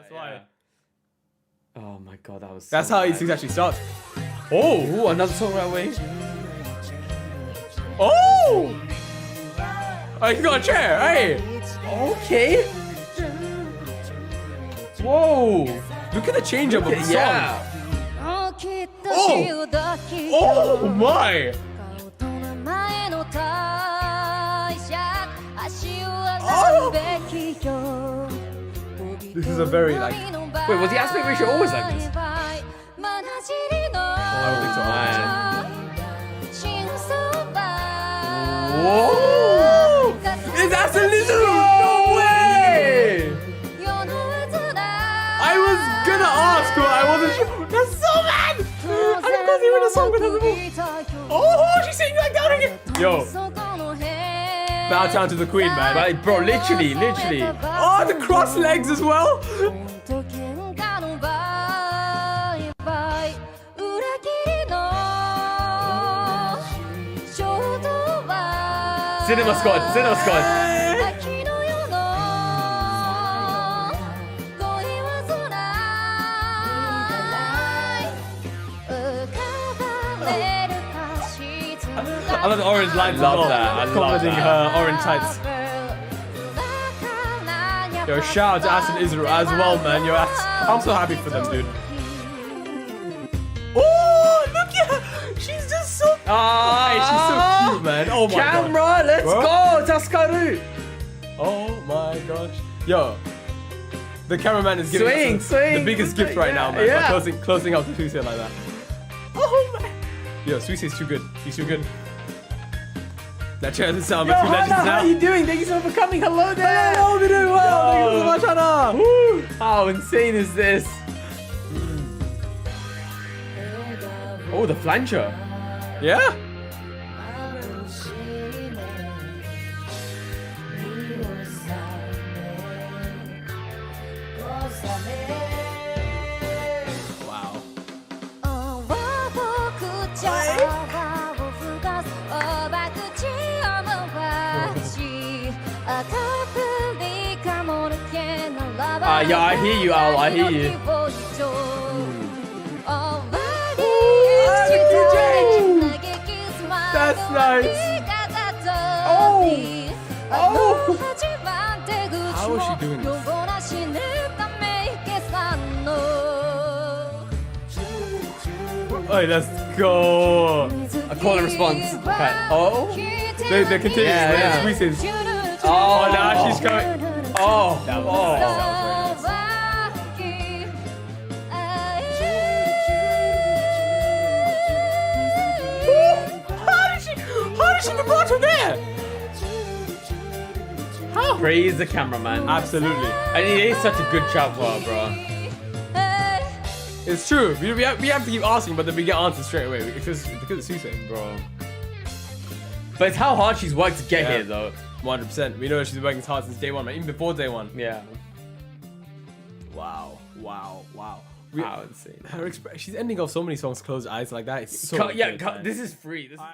That's why. Oh my god, that was. That's so how nice. these actually start. Oh, Ooh, another song right away. oh! Oh, he's got a chair. Hey, Okay. Whoa. look at the change up of the song. Yeah. Oh my! Oh! This is a very like. Wait, was the aspect ratio always like this? I don't think so. Whoa! It's Asalizu! No way! I was gonna ask, but I wasn't sure. That's so bad! And of course, he wrote a song with her. Oh, she's singing like that again. Yo, bow down to the queen, man. Like, bro, literally. Oh, the cross legs as well. Cinema squad. I love the orange lines. Love that. I love Complementing that. her orange tights. Yo, shout out to Ass and Israel as well, man. Yo, I'm so happy for them, dude. Oh, look at her. She's just so. Hey, she's so cute, man. Oh my Camera, god. let's go. Taskaru. Oh my gosh. Yo, the cameraman is giving us the biggest gift right now, man. Yeah. By closing out the Suisei like that. Oh man. Yo, Suisei's too good. He's too good. That chair doesn't sound between legends now. How are you doing? Thank you so much for coming. Hello there. Hello, we doing well. Thank you so much, Hannah. Woo. How insane is this? Oh, the flancher. Yeah. Wow. Yeah, I hear you, Al. I hear you. That's nice. Oh. How is she doing this? Oh, let's go. A call and response. Okay. Oh. They're continuing. Yeah. Squeezes. Oh, Oh, now she's going. Oh. That was nice. How did she get brought to there? How? Praise the cameraman. Absolutely. And he is such a good chopper, bro. It's true. We have to keep asking, but then we get answers straight away because of Suisei. Bro. But it's how hard she's worked to get here, though. 100%. We know she's working hard since day one, man. Even before day one. Yeah. Wow. Wow, insane. She's ending off so many songs, Close Eyes like that. It's so Yeah, good, man. this is free. This is